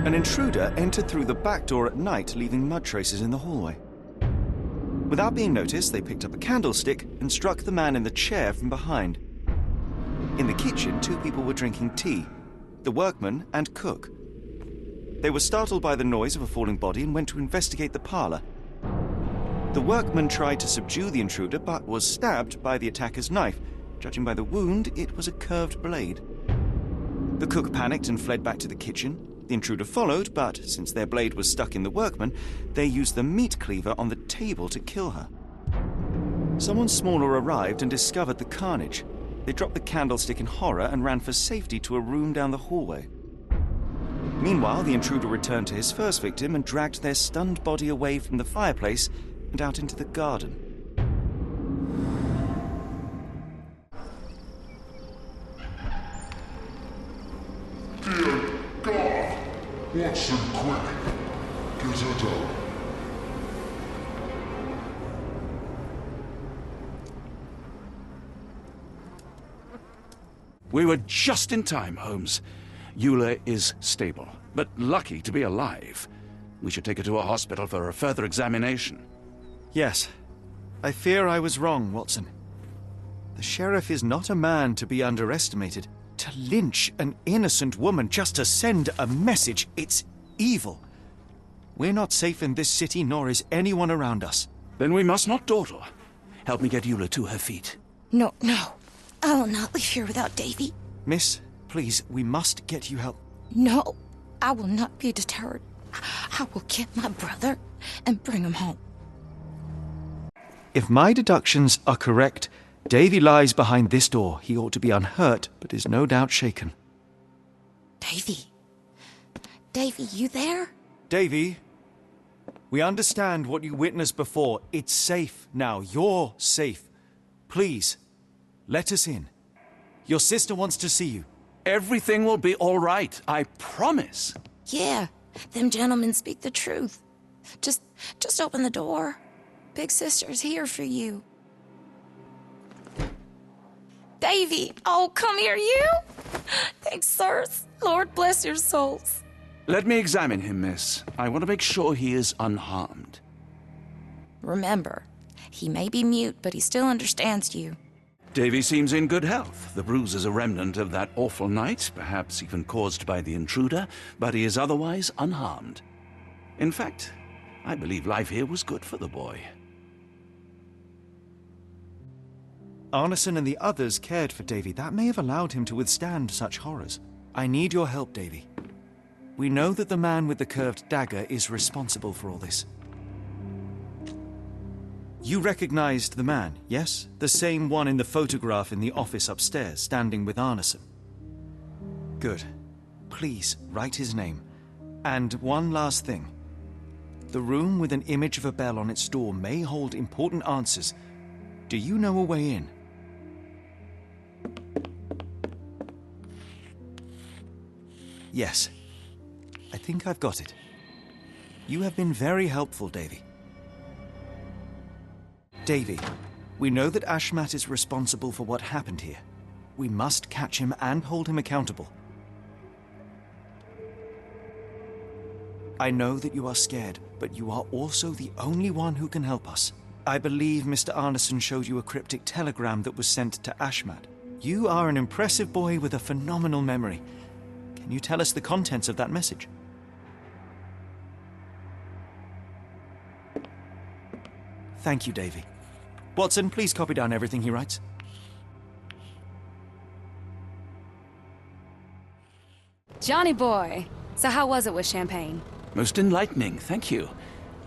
An intruder entered through the back door at night, leaving mud traces in the hallway. Without being noticed, they picked up a candlestick and struck the man in the chair from behind. In the kitchen, 2 people were drinking tea, the workman and cook. They were startled by the noise of a falling body and went to investigate the parlor. The workman tried to subdue the intruder, but was stabbed by the attacker's knife. Judging by the wound, it was a curved blade. The cook panicked and fled back to the kitchen. The intruder followed, but since their blade was stuck in the workman, they used the meat cleaver on the table to kill her. Someone smaller arrived and discovered the carnage. They dropped the candlestick in horror and ran for safety to a room down the hallway. Meanwhile, the intruder returned to his first victim and dragged their stunned body away from the fireplace and out into the garden. Dear God! Watson, quick! Get her down. We were just in time, Holmes. Eula is stable, but lucky to be alive. We should take her to a hospital for a further examination. Yes. I fear I was wrong, Watson. The sheriff is not a man to be underestimated. To lynch an innocent woman just to send a message, it's evil. We're not safe in this city, nor is anyone around us. Then we must not dawdle. Help me get Eula to her feet. No. I will not leave here without Davy. Miss, please, we must get you help. No, I will not be deterred. I will get my brother and bring him home. If my deductions are correct, Davy lies behind this door. He ought to be unhurt, but is no doubt shaken. Davy, you there? Davy, we understand what you witnessed before. It's safe now. You're safe. Please, let us in. Your sister wants to see you. Everything will be all right, I promise. Yeah, them gentlemen speak the truth. Just open the door. Big sister's here for you. Davy, oh, come here, you! Thanks, sirs. Lord bless your souls. Let me examine him, miss. I want to make sure he is unharmed. Remember, he may be mute, but he still understands you. Davy seems in good health. The bruise is a remnant of that awful night, perhaps even caused by the intruder, but he is otherwise unharmed. In fact, I believe life here was good for the boy. Arneson and the others cared for Davy. That may have allowed him to withstand such horrors. I need your help, Davy. We know that the man with the curved dagger is responsible for all this. You recognized the man, yes? The same one in the photograph in the office upstairs, standing with Arneson. Good. Please, write his name. And one last thing. The room with an image of a bell on its door may hold important answers. Do you know a way in? Yes. I think I've got it. You have been very helpful, Davy. Davy, we know that Ashmat is responsible for what happened here. We must catch him and hold him accountable. I know that you are scared, but you are also the only one who can help us. I believe Mr. Arneson showed you a cryptic telegram that was sent to Ashmat. You are an impressive boy with a phenomenal memory. Can you tell us the contents of that message? Thank you, Davy. Watson, please copy down everything he writes. Johnny boy, so how was it with Champagne? Most enlightening, thank you.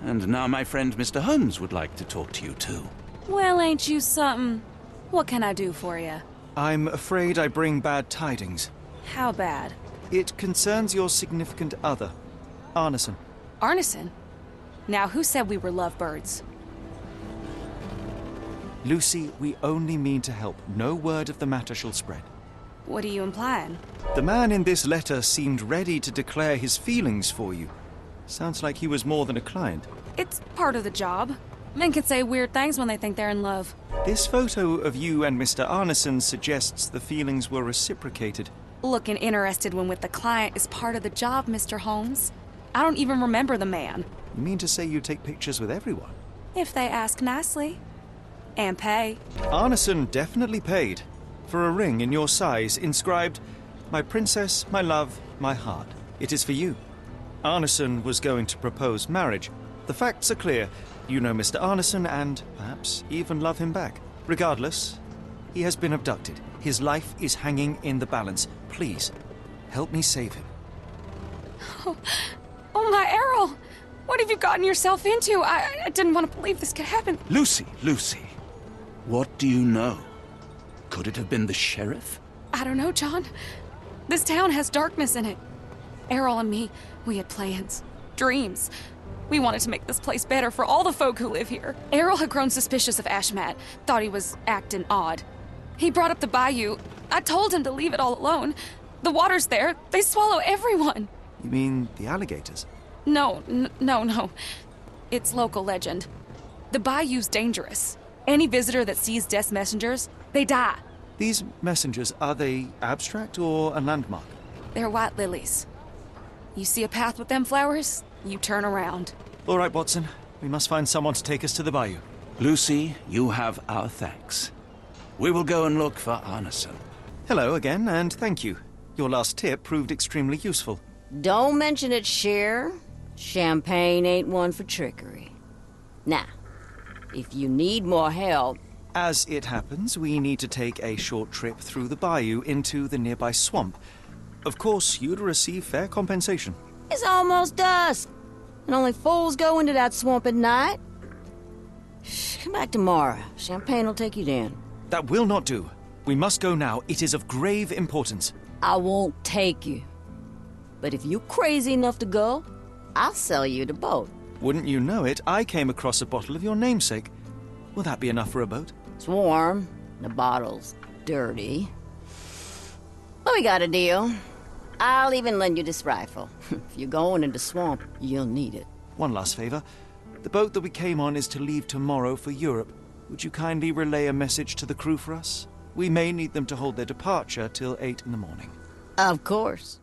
And now my friend Mr. Holmes would like to talk to you too. Well, ain't you something? What can I do for you? I'm afraid I bring bad tidings. How bad? It concerns your significant other, Arneson. Arneson? Now, who said we were lovebirds? Lucy, we only mean to help. No word of the matter shall spread. What are you implying? The man in this letter seemed ready to declare his feelings for you. Sounds like he was more than a client. It's part of the job. Men can say weird things when they think they're in love. This photo of you and Mr. Arneson suggests the feelings were reciprocated. Looking interested when with the client is part of the job, Mr. Holmes. I don't even remember the man. You mean to say you take pictures with everyone? If they ask nicely. And pay. Arneson definitely paid for a ring in your size inscribed, "My princess, my love, my heart. It is for you." Arneson was going to propose marriage. The facts are clear. You know Mr. Arneson and, perhaps, even love him back. Regardless, he has been abducted. His life is hanging in the balance. Please, help me save him. Oh my Errol! What have you gotten yourself into? I didn't want to believe this could happen. Lucy, Lucy, what do you know? Could it have been the sheriff? I don't know, John. This town has darkness in it. Errol and me, we had plans, dreams. We wanted to make this place better for all the folk who live here. Errol had grown suspicious of Ashmat, thought he was acting odd. He brought up the bayou. I told him to leave it all alone. The water's there. They swallow everyone. You mean the alligators? No. It's local legend. The bayou's dangerous. Any visitor that sees Death's messengers, they die. These messengers, are they abstract or a landmark? They're white lilies. You see a path with them flowers, you turn around. All right, Watson. We must find someone to take us to the bayou. Lucy, you have our thanks. We will go and look for Arneson. Hello again, and thank you. Your last tip proved extremely useful. Don't mention it, Cher. Champagne ain't one for trickery. Now, if you need more help... As it happens, we need to take a short trip through the bayou into the nearby swamp. Of course, you'd receive fair compensation. It's almost dusk, and only fools go into that swamp at night. Come back tomorrow. Champagne will take you then. That will not do. We must go now. It is of grave importance. I won't take you. But if you're crazy enough to go, I'll sell you the boat. Wouldn't you know it, I came across a bottle of your namesake. Will that be enough for a boat? It's warm. The bottle's dirty. But we got a deal. I'll even lend you this rifle. If you're going into the swamp, you'll need it. One last favor. The boat that we came on is to leave tomorrow for Europe. Would you kindly relay a message to the crew for us? We may need them to hold their departure till 8 in the morning. Of course.